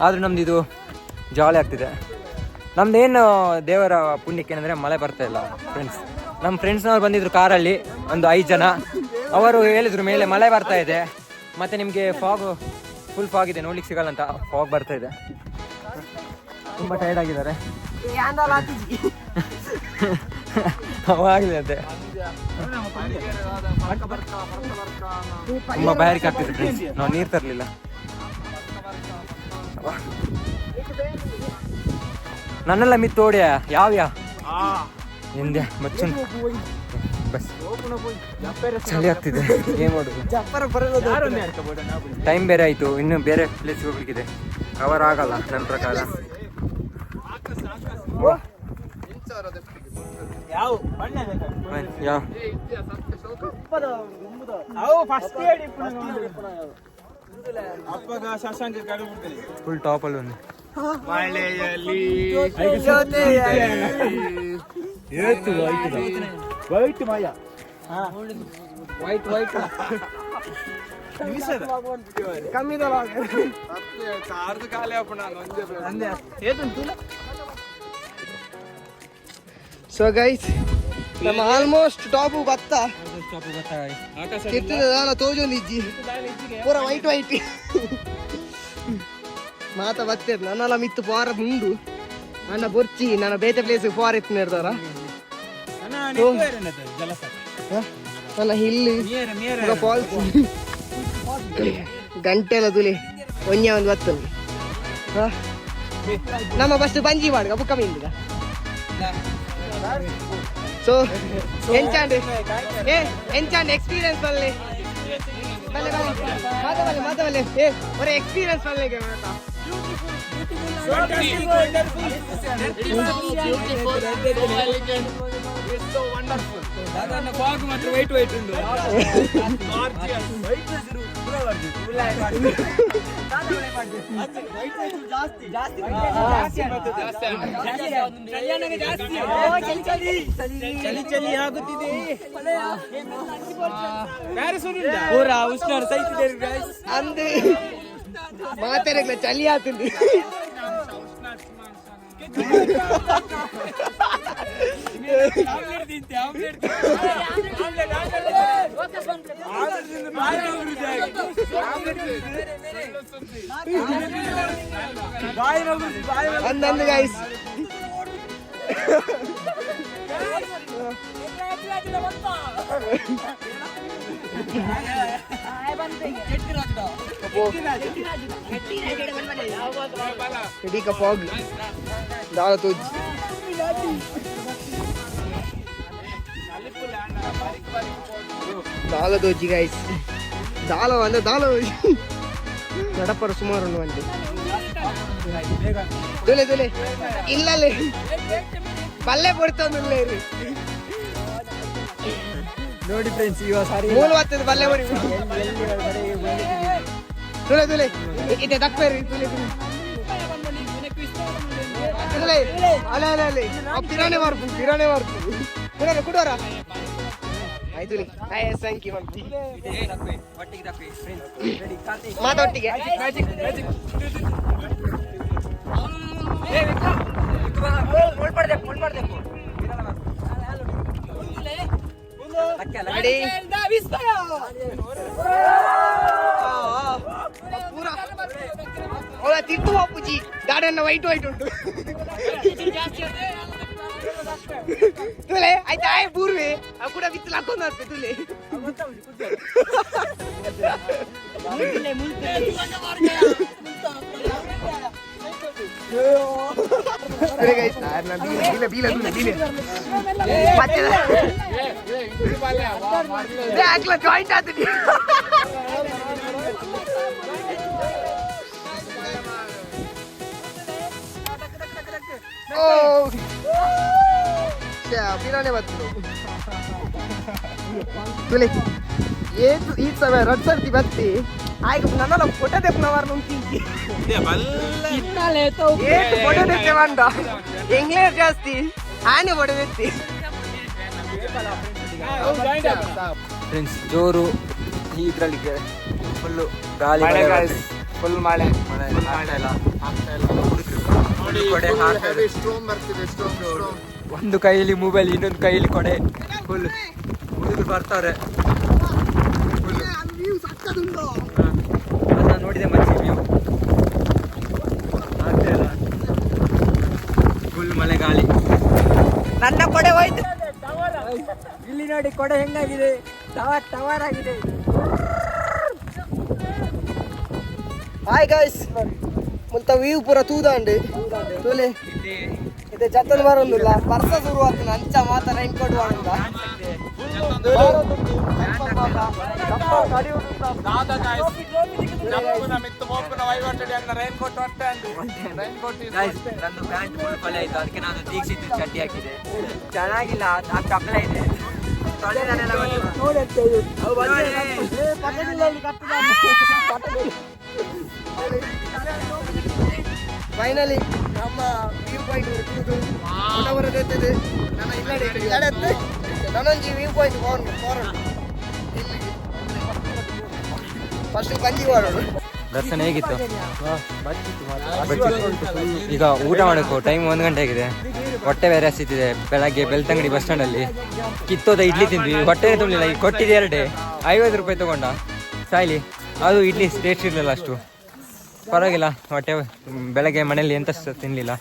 ಆದ್ರೂ ನಮ್ದು ಇದು ಜಾಲಿ ಆಗ್ತಿದೆ. ನಮ್ದೇನು ದೇವರ ಪುಣ್ಯಕ್ಕೆ ಏನಂದ್ರೆ ಮಳೆ ಬರ್ತಾ ಇಲ್ಲ ಫ್ರೆಂಡ್ಸ್. ನಮ್ಮ ಫ್ರೆಂಡ್ಸ್ನವ್ರು ಬಂದಿದ್ರು ಕಾರಲ್ಲಿ, ಒಂದು 5 ಜನ. ಅವರು ಹೇಳಿದ್ರು ಮೇಲೆ ಮಳೆ ಬರ್ತಾ ಇದೆ, ಮತ್ತೆ ನಿಮಗೆ ಫುಲ್ ಫಾಗ್ ಇದೆ, ನೋಡ್ಲಿಕ್ಕೆ ಸಿಗಲ್ಲ ಅಂತ. ಫಾಗ್ ಬರ್ತಾ ಇದೆ, ತುಂಬಾ ಟೈರ್ಡ್ ಆಗಿದ್ದಾರೆ. ಆಗಿದೆ ಅಂತೆ, ತುಂಬಾ ಬಾಯಾರಿಕೆ ಆಗ್ತಿದೆ ಫ್ರೆಂಡ್ಸ್. ನಾವು ನೀರು ತರಲಿಲ್ಲ. ನನ್ನೆಲ್ಲ ಮಿತ್ತೋಡ್ಯ ಯಾವ್ಯಾ ಹಿಂದೆ ಮಚ್ಚು ಬಸ್ ಚಳಿ ಆಗ್ತಿದೆ, ಏನ್ ಮಾಡುದು. ಟೈಮ್ ಬೇರೆ ಆಯ್ತು, ಇನ್ನು ಬೇರೆ ಪ್ಲೇಸ್ ಹೋಗ್ಲಿಕ್ಕಿದೆ, ಕವರ್ ಆಗಲ್ಲ ನನ್ನ ಪ್ರಕಾರ. ಫುಲ್ ಟಾಪ್ ಅಲ್ಲಿ ಒಂದು ಸೊ ಗೈಸ್, ನಮ್ಮ ಆಲ್ಮೋಸ್ಟ್ ಟಾಪು ಬತ್ತ ತೋಜೊಂದಿಜ್ಜಿ ಪೂರ ವೈಟ್ ಮಾತ ಬತ್ತೇರ್. ನನ್ನೆಲ್ಲ ಮಿತ್ತು ಪಾರ ಮುಂಡು ನನ್ನ ಬೊರ್ಚಿ ನನ್ನ ಬೇತೆ ಪ್ಲೇಸ್ ಪಾರ ಎತ್ತು ನಿರ್ದಾರ. ನನ್ನ ಹಿಲ್ಲಿ ಫಾಲ್ಸ್ ಗಂಟೆ ಎಲ್ಲ ತುಲಿ ಒಂಜ ಒಂದು ಬತ್ತಲ್ಲಿ ನಮ್ಮ ಫಸ್ಟ್ ಬಂಜಿ ಮಾಡುಗ ಬುಕ್ಕ ಮೀನಿಗ. ಸೊ ಎಂಚಾಂಡ್ ಎಕ್ಸ್ಪೀರಿಯನ್ಸ್ ಬಲ್ಲೆ ಮಾತವಲ್ಲೆ ಒರೆ ಎಕ್ಸ್ಪೀರಿಯನ್ಸ್ ಬಲ್ಲೆಗೆ ಮಾತಾ ಅಂದು ಮಾತಾಡಲ್ಲ ಚಳಿ ಆತಂದು ಅಂದಂದು ಗೈಸ್ का फॉग दाल तो दाल दोजी गाइस दाल वंदे दाल ನಡಪರ ಸುಮಾರು ಒಂದು ದೊಲೆ ದೊಲೆ ಇಲ್ಲಲೇ ಪಲ್ಲೆ ಕೊಡ್ತಂದಿಲ್ಲ ಇರಿ ನೋಡಿ ಫ್ರೆಂಡ್ಸ್ ಇವಾಗ ಸಾರಿ ಮೂಲ ವಾತದ ಪಲ್ಲೆ ಬರಿ ದೊಲೆ ದೊಲೆ ಇದೆ ದಕ್ಕರಿ ದೊಲೆ ದೊಲೆ ಅಲೆ ಅಲೆ ಅಲೆ ಪಿರಾನೆ ಮಾರ್ಕು ಕುಡರ ಕುಡರ ಆಯ್ತು ಹಾಯ್ ಥ್ಯಾಂಕ್ ಯು ಒಟ್ಟಿಗೆ ದಪ್ಪಿ ಫ್ರೆಂಡ್ಸ್ ರೆಡಿ ಕಾತಿ ಮಾತೊಟ್ಟಿಗೆ ತಿಟ್ಟು ಅಪ್ಪುಜಿ ಗಾರ್ಡನ್ ವೈಟ್ ವೈಟ್ ಉಂಟು ತುಲೆ ಆಯ್ತಾ ಬೂರ್ವೆ ಅವು ಕೂಡ ಬಿತ್ತಲು ಹಾಕೊಂಡು ಬರ್ತೆ ತುಲೆ ಜಾಯಿಂಟ್ ಆಗ್ತದೆ पिराने बत्तू तुले ये ಈ ಸಮಯ ರಡ್ ಸರ್ತಿ ಬತ್ತಿ ಆಯ್ತು ನನ್ನಲ್ಲ ಫೋಟೋ ತೆಪ್ಪನವರ್ ನುಂಕಿ ಏಟ್ ಫೋಟೋ ತೆತ್ತೆ ಬಂದ ಇಂಗ್ಲಿಷ್ ಜಾಸ್ತಿ ಆನೆ ಫೋಟೋ ತೆತ್ತಿ ಫ್ರೆಂಡ್ಸ್ ಜೋರು ಇದ್ರಲ್ಲಿ ಫುಲ್ಲು ಗಾಳಿ ಫುಲ್ ಮಳೆ ಒಂದು ಕೈಯಲ್ಲಿ ಮೊಬೈಲ್ ಇನ್ನೊಂದು ಕೈಯಲ್ಲಿ ಕೊಡೆ ಫುಲ್ ಹುಡುಗರು ಬರ್ತಾರೆ ಅದನ್ನ ನೋಡಿದೆ ಮತ್ತೆ ವ್ಯೂ ಫುಲ್ ಮಳೆ ಗಾಳಿ ನನ್ನ ಕೊಡೆ ಹೋಯ್ತು ಇಲ್ಲಿ ನೋಡಿ ಕೊಡೆ ಹೆಂಗಾಗಿದೆ ಟವರ್ ಆಗಿದೆ ಹಾಯ್ ಗೈಸ್ ಮುಲ್ತ ವ್ಯೂ ಪೂರ ತೂದಾಂಡು ತೂಲೆ ಇದು ಜತನ್ ಬರೋದಿಲ್ಲ ಬರ್ಸ ಶುರು ಆಗ್ತದೆ ಅಂಚ ಮಾತ ರೈನ್ ಕೋಟ್ ಮಾಡುದ ನಂದು ಪ್ಯಾಂಟ್ ಫುಲ್ ಕೊಲೆ ಆಯ್ತು ಅದಕ್ಕೆ ನಾನು ದೀಕ್ಷಿತ್ ಚಡ್ಡಿ ಹಾಕಿದೆ ಚೆನ್ನಾಗಿಲ್ಲ ಅದು ಕಪ್ಪಲ ಇದೆ ಫೈನಲಿ ನಮ್ಮ ವ್ಯೂ ಪಾಯಿಂಟ್ ಫೋಟೋ ಬರೋದೈತದೆ ನನ್ನ ಇಲ್ಲಡೆ ನಾನೊಂದು ವ್ಯೂ ಪಾಯಿಂಟ್ ಫಸ್ಟ್ ಕಂಜಿ ಮಾಡೋದು ದರ್ಶನ ಹೇಗಿತ್ತು ಈಗ ಊಟ ಮಾಡೋಕ್ಕೂ ಟೈಮ್ 1 ಗಂಟೆ ಆಗಿದೆ ಹೊಟ್ಟೆ ಬೇರೆ ಹಸಿತಿದೆ ಬೆಳಗ್ಗೆ ಬೆಳ್ತಂಗಡಿ ಬಸ್ ಸ್ಟ್ಯಾಂಡಲ್ಲಿ ಕಿತ್ತೋದ ಇಡ್ಲಿ ತಿಂದ್ವಿ ಹೊಟ್ಟೆ ತುಂಬಲಿಲ್ಲ ಈಗ ಕೊಟ್ಟಿದೆ 50 ರೂಪಾಯಿ ತಗೊಂಡ ಸಾಯ್ಲಿ ಅದು ಇಡ್ಲಿ ಟೇಸ್ಟ್ ಇರಲಿಲ್ಲ ಅಷ್ಟು ಪರವಾಗಿಲ್ಲ ಹೊಟ್ಟೆ ಬೆಳಗ್ಗೆ ಮನೆಯಲ್ಲಿ ಎಂತ ತಿನ್ನಲಿಲ್ಲ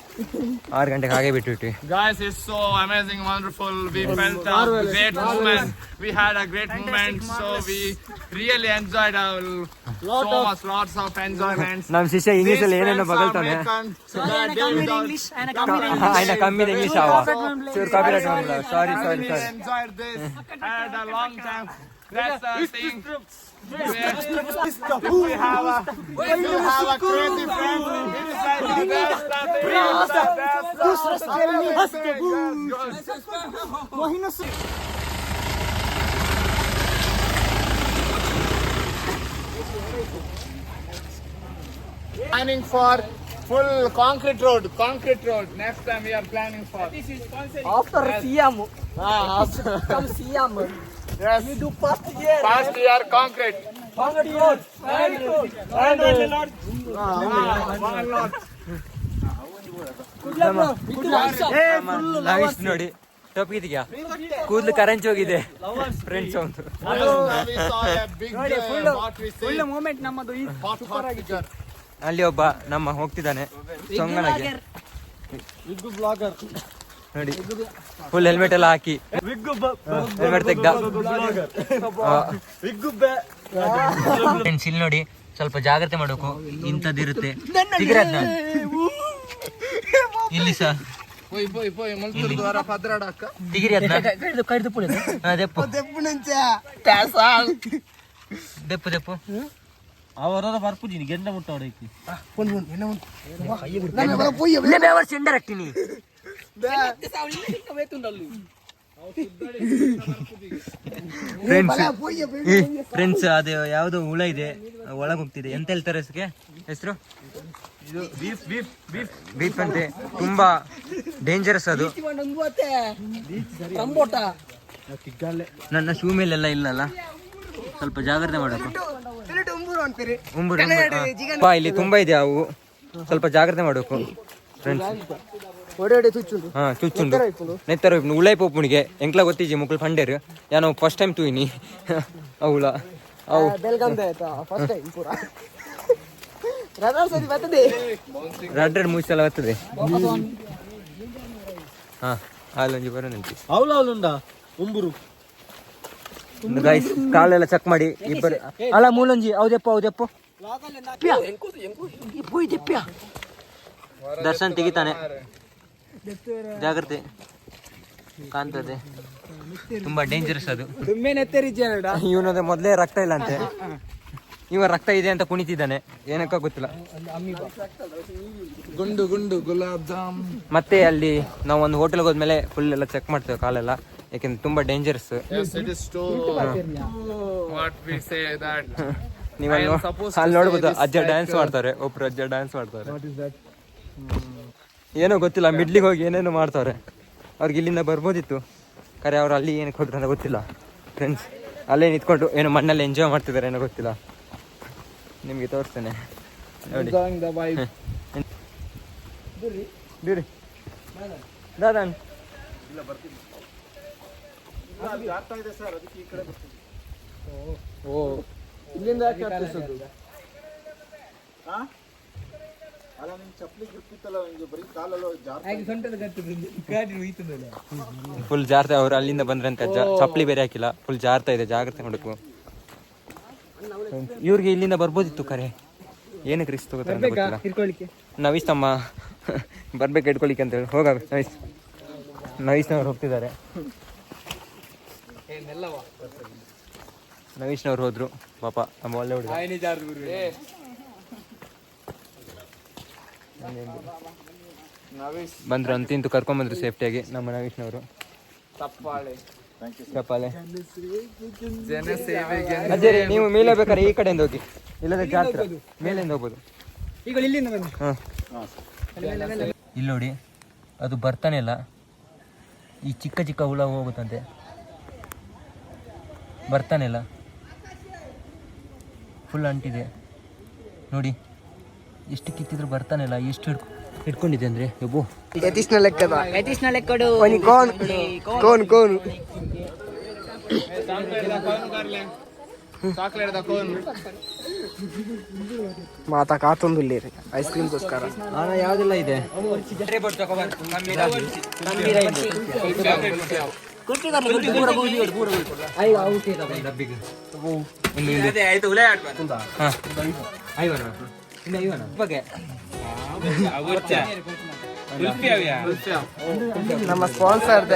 6 ಗಂಟೆಗೆ ಹಾಗೆ ಬಿಟ್ಬಿಟ್ವಿ Guys, it's so amazing, wonderful. We felt a great moment. We had a great moment, so we really enjoyed lots of enjoyments. ನಮ್ಮ ಶಿಷ್ಯ ಇಂಗ್ಲಿಷ್ ಅಲ್ಲಿ ಏನೇನೋ ಬಗಲ್ತಾನೆ ಆಯ್ನ ಕಮ್ಮಿ ಇಂಗ್ಲಿಷ್ ಅವ ಚೂರು ಕಾಪಿರೈಟ್ ಮಾಡಲ್ಲ ಸಾರಿ Enjoyed this. Had a long time. That's the thing. If we have a crazy friend, it's like the best. Planning for full concrete road. Next time we are planning for. After CM come CM Yes. we do first year concrete. ಲವಿಶ್ ನೋಡಿ ಟೊಪ್ಪಿದ್ಯಾ ಕೂದಲು ಕರೆಂಚ್ ಹೋಗಿದೆ friends ಒಂದು ಒಳ್ಳೆ moment ನಮ್ಮದು ಈ super ಆಗಿದೆ. ಅಲ್ಲಿ ಒಬ್ಬ ನಮ್ಮ ಹೋಗ್ತಿದ್ದಾನೆ ಸೊಂಗನಾಗೆ ನೋಡಿ ಫುಲ್ ಹೆಲ್ಮೆಟ್ ಎಲ್ಲ ಹಾಕಿ ಹೆಲ್ಮೆಟ್ ತೆಗ್ದ ಫ್ರೆಂಡ್ಸ್ ಇಲ್ಲಿ ನೋಡಿ ಸ್ವಲ್ಪ ಜಾಗ್ರತೆ ಮಾಡ್ಬೇಕು ಇಂಥದ್ದಿರುತ್ತೆ ಸಿಗರೇಟ್ ಇಲ್ಲಿ ಸಹ ಡಿಗ್ರಿ ದೆಪ್ಪು ದೆಪ್ಪು ದೆಪ್ಪು ಅವರ ಬರ್ಪುಜಿನಿ ಗೆಂಡ ಮುಟ್ಟೋಡೈತಿ ಇಂಡೈರೆಕ್ಟಿನಿ ಫ್ರೆಂಡ್ಸ್ ಅದು ಯಾವ್ದೋ ಹುಳ ಇದೆ ಒಳಗೆ ಹೋಗ್ತಿದೆ ಎಂತ ಹೇಳ್ತಾರೆ ಹೆಸರು ಬೀಫ್ ಅಂತೆ ತುಂಬಾ ಡೇಂಜರಸ್ ಅದು ನನ್ನ ಶೂ ಮೇಲೆಲ್ಲ ಇಲ್ಲಲ್ಲ ಸ್ವಲ್ಪ ಜಾಗ್ರತೆ ಮಾಡಬೇಕು ಇಲ್ಲಿ ತುಂಬಾ ಇದೆ ಅವು ಸ್ವಲ್ಪ ಜಾಗ್ರತೆ ಮಾಡಬೇಕು ಫ್ರೆಂಡ್ಸ್ ಹಾ ಚುಚ್ಚುಂಡು ನೆತ್ತರ ಉಳೈ ಪೋಪುಣಿಗೆ ಎಂಕ್ಲ ಗೊತ್ತಿಜಿ ಮುಕ್ಳು ಫಂಡೇರು ಯಾನು ಫಸ್ಟ್ ಟೈಮ್ ತೂಯಿನಿ ಅವಳ ಅವು ರಡ್ರೆಡ್ ಮೂರು ಸಲ ಬರ್ತದೆ ಹಾ ಹಾಲೊಂಜಿ ಬರೋ ನಿಂತಿ ಗೈಸ್ ಕಾಲೆಲ್ಲ ಚೆಕ್ ಮಾಡಿ ಇಬ್ಬರು ಅಲ್ಲ ಮೂಲೊಂಜಿ ಹೌದೆಪ್ಪ ದರ್ಶನ್ ತೆಗಿತಾನೆ ಜಾಗ್ರತೆ ಕಾಣ್ತದೆ ತುಂಬಾ ಡೇಂಜರಸ್ ಅದು ಇವನದ ಮೊದಲೇ ರಕ್ತ ಇಲ್ಲ ಅಂತೆ ಇವ ರಕ್ತ ಇದೆ ಅಂತ ಕುಣಿತಿದ್ದಾನೆ ಏನಕ್ಕ ಗೊತ್ತಿಲ್ಲ ಗುಂಡು ಗುಂಡು ಗುಲಾಬ್ ಜಾಮ್. ಮತ್ತೆ ಅಲ್ಲಿ ನಾವು ಒಂದು ಹೋಟೆಲ್ಗೆ ಹೋದ್ಮೇಲೆ ಫುಲ್ ಎಲ್ಲ ಚೆಕ್ ಮಾಡ್ತೇವೆ ಕಾಲೆಲ್ಲ ಯಾಕೆಂದ್ರೆ ತುಂಬಾ ಡೇಂಜರಸ್ ನೀವು ಅಲ್ಲಿ ನೋಡ್ಬೋದು ಅಜ್ಜ ಡ್ಯಾನ್ಸ್ ಮಾಡ್ತಾರೆ ಒಬ್ರು ಅಜ್ಜ ಡ್ಯಾನ್ಸ್ ಮಾಡ್ತಾರೆ ಏನೋ ಗೊತ್ತಿಲ್ಲ ಮಿಡ್ಲಿಗೆ ಹೋಗಿ ಏನೇನೋ ಮಾಡ್ತಾರೆ ಅವ್ರಿಗೆ ಇಲ್ಲಿಂದ ಬರ್ಬೋದಿತ್ತು ಖರೆ ಅವ್ರು ಅಲ್ಲಿ ಏನಕ್ಕೆ ಹೋದ್ರು ಅಂತ ಗೊತ್ತಿಲ್ಲ ಫ್ರೆಂಡ್ಸ್ ಅಲ್ಲೇ ನಿಂತ್ಕೊಂಡು ಏನೋ ಮಣ್ಣಲ್ಲಿ ಎಂಜಾಯ್ ಮಾಡ್ತಿದ್ದಾರೆ ಏನೋ ಗೊತ್ತಿಲ್ಲ ನಿಮಗೆ ತೋರಿಸ್ತೇನೆ ನೋಡಿ ದಾದನ್ ಇಲ್ಲಿಂದ ಫುಲ್ ಜಾರ್ತಾ ಅವ್ರು ಅಲ್ಲಿಂದ ಬಂದ್ರೆ ಅಂತ ಚಪ್ಪಲಿ ಬೇರೆ ಹಾಕಿಲ್ಲ ಫುಲ್ ಜಾರ್ತಾ ಇದೆ ಜಾಗ್ರತೆ ಮಾಡಬೇಕು ಇವ್ರಿಗೆ ಇಲ್ಲಿಂದ ಬರ್ಬೋದಿತ್ತು ಕರೆ ಏನಕ್ಕೆ ರಿಸ್ಕ್ ತಗೋತಾರೆ ಅಂತ ಗೊತ್ತಿಲ್ಲ ನವೀಸ್ ತಮ್ಮ ಬರ್ಬೇಕು ಇಟ್ಕೊಳಿಕ್ಕೆ ಅಂತ ಹೇಳಿ ಹೋಗ ನವೀಸ್ನವ್ರು ಹೋಗ್ತಿದ್ದಾರೆ ನವೀಶ್ನವ್ರು ಹೋದ್ರು ಪಾಪ ನಮ್ಮ ಒಳ್ಳೆ ಹುಡುಗ ಬಂದ್ರು ಅಂತಿಂತು ಕರ್ಕೊಂಡ್ಬಂದ್ರು ಸೇಫ್ಟಿಯಾಗಿ ನಮ್ಮ ನವೀಶ್ನವರು ಚಪ್ಪಾಳೆ ಅದೇ ರೀ ನೀವು ಮೇಲೆ ಬೇಕಾದ್ರೆ ಈ ಕಡೆಯಿಂದ ಹೋಗಿ ಇಲ್ಲದ ಜಾತ್ರೆ ಮೇಲಿಂದ ಹೋಗ್ಬೋದು ಇಲ್ಲಿ ನೋಡಿ ಅದು ಬರ್ತಾನೆ ಇಲ್ಲ ಈ ಚಿಕ್ಕ ಚಿಕ್ಕ ಹುಳ ಹೋಗುತ್ತಂತೆ ಬರ್ತಾನೆ ಇಲ್ಲ ಫುಲ್ ಅಂಟಿದೆ ನೋಡಿ ಎಷ್ಟು ಕಿತ್ತಿದ್ರು ಬರ್ತಾನೆ ಇಲ್ಲ ಎಷ್ಟು ಹಿಡ್ಕೊಂಡಿದೆ ಅಂದ್ರೆ ಒಬ್ಬು ಯತೀಶ್ನ ಲೆಕ್ಕದ ಲೆಕ್ಕಡು ಕೋನ್ ಕೋನ್ ಮಾತಾ ಕಾತೊಂದು ಐಸ್ ಕ್ರೀಮ್ಗೋಸ್ಕರ ಹಣ ಯಾವ್ದೆಲ್ಲ ಇದೆ ನಮ್ಮ ಸ್ಪಾನ್ಸರ್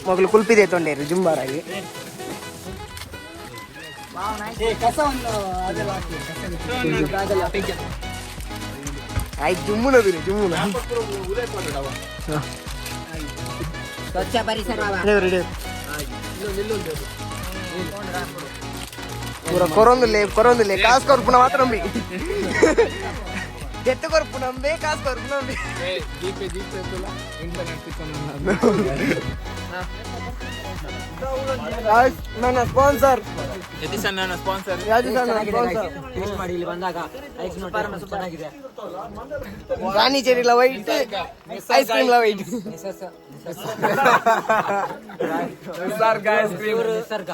ಮೊದಲು ಕುಲ್ಪಿದೆ ತೊಂಡೇರು ಜುಂಬಾರಾಗಿ ಆಯ್ತು ಜುಮ್ಮುನದು ಜುಮ್ಮುನ ಸ್ವಚ್ಛ ಪರಿಸರ ಪೂರ ಕೊರೊಂದುಲ್ಲೆ ಕಾಸು ಕೊರ್ಪುನ ಮಾತ್ರ ನಂಬಿ जेट्ट करपु नंबे कास करपु नंबे जीपे तुला इंटरनेट गाइस ನನ್ನ ಸ್ಪಾನ್ಸರ್ ಯತೀಶ್ ನನ್ನ ಸ್ಪಾನ್ಸರ್ ಟೇಸ್ಟ್ ಮಾಡಿ ಇಲ್ಲಿ ಬಂದಾಗ ಐಸ್ ನೋಡಿ ಚೆನ್ನಾಗಿದೆ ರಾಣಿ ಚೆರಿಲ ವೈಟ್ ಐಸ್ ಕ್ರೀಮ್ ಲ ವೈಟ್ ನಿಸರ್ಗ ಐಸ್ ಕ್ರೀಮ್ ನಿಸರ್ಗ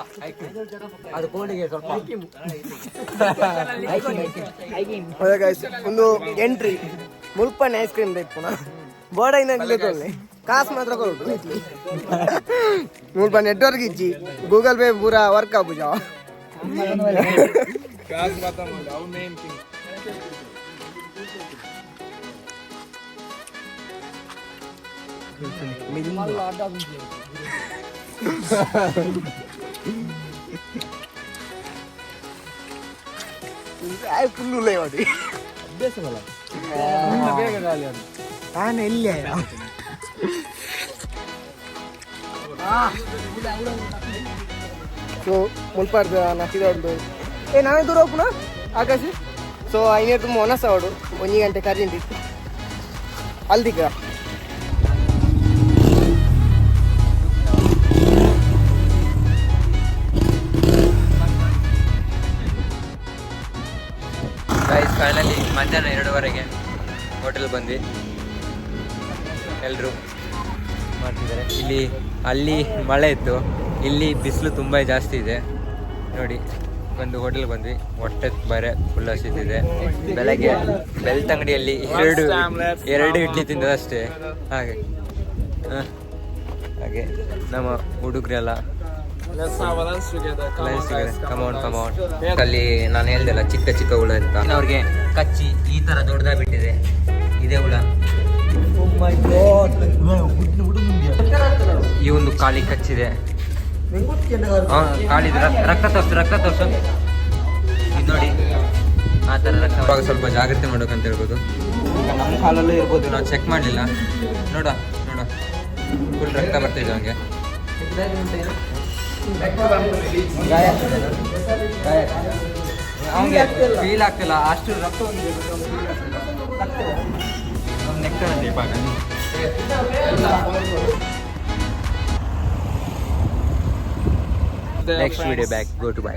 ಅದು ಕೋಲ್ಡ್ಗೆ ಸ್ವಲ್ಪ ಹೌದಾ ಗೈಸ್ ಒಂದು ಎಂಟ್ರಿ ಮುಲ್ಪನೆ ಐಸ್ ಕ್ರೀಮ್ ತೆಪ್ಪುನ ಬೋರ್ಡೈನಾಗಲೇ ತೊಳ್ಳೆ ಕಾಸು ಮಾತ್ರ ಕೊಡು ಮುಲ್ಪ ನೆಟ್ವರ್ಕ್ ಇಚ್ಚಿ ಗೂಗಲ್ ಪೇ ಪೂರ ವರ್ಕ್ ಆಪುಜ ಕಾಸ್ ಮಾತ್ರ ಅವು ಮೇನ್ ಥಿಂಗ್ ಫುಲ್ಲು ಮಾಡಿ ನಾನು ಎಲ್ಲಿ ಸೊ ಮುಲ್ಪಾರ್ದ ನಕ್ಕಿದೊಂದು ನಾವೇ ದೂರ ಹೋಗ್ಪುನ ಆಕಾಶಿ ಸೊ ಐನೇರು ತುಂಬ ಒನಸವಾಡು 1 ಗಂಟೆ ಕರೆಂಟ್ ಇತ್ತು ಅಲ್ದಿಗ ಗೈಸ್ ಫೈನಲಿ ಮಧ್ಯಾಹ್ನ 2:30ಗೆ ಹೋಟೆಲ್ ಬಂದ್ವಿ. ಎಲ್ಲರೂ ಮಾಡ್ತಿದ್ದಾರೆ. ಇಲ್ಲಿ ಅಲ್ಲಿ ಮಳೆ ಇತ್ತು, ಇಲ್ಲಿ ಬಿಸಿಲು ತುಂಬ ಜಾಸ್ತಿ ಇದೆ. ನೋಡಿ ಒಂದು ಹೋಟೆಲ್ ಬಂದ್ವಿ, ಹೊಟ್ಟೆ ಬೇರೆ ಫುಲ್ ಹಸಿತಿದೆ. ಬೆಳಗ್ಗೆ ಬೆಳ್ತಂಗಡಿಯಲ್ಲಿ ಎರಡು ಇಡ್ಲಿ ತಿಂದದಷ್ಟೇ. ಹಾಗೆ ಹಾಗೆ ನಮ್ಮ ಹುಡುಗರೆಲ್ಲ ಕಮೌನ್ ಅಲ್ಲಿ ನಾನು ಹೇಳ್ದಲ್ಲ ಚಿಕ್ಕ ಚಿಕ್ಕ ಹುಳ ಅಂತ, ಅವ್ರಿಗೆ ಕಚ್ಚಿ ಈ ತರ ದೊಡ್ಡದಾಗಿ ಬಿಟ್ಟಿದೆ. ಇದೇ ಹುಳ. ಈ ಒಂದು ಕಾಲಿ ಕಚ್ಚಿದೆ. ಕಾಲಿದ ರಕ್ತ ತೋರ್ಸು ಇದು ನೋಡಿ, ಆ ಥರ ರಕ್ತ. ಅವಾಗ ಸ್ವಲ್ಪ ಜಾಗ್ರತೆ ಮಾಡ್ಬೇಕಂತ ಹೇಳ್ಬೋದು. ನಮ್ಮ ಕಾಲಲ್ಲೂ ಇರ್ಬೋದು, ನಾವು ಚೆಕ್ ಮಾಡಲಿಲ್ಲ. ನೋಡ ಫುಲ್ ರಕ್ತ ಬರ್ತಿದೆ ಅವನಿಗೆ. ಅವನಿಗೆ ಫೀಲ್ ಆಗ್ತಿಲ್ಲ, ಅಷ್ಟು ರಕ್ತ ನೆಕ್ತಾನಂತೆ ಇವಾಗ. Next video back, go to bye.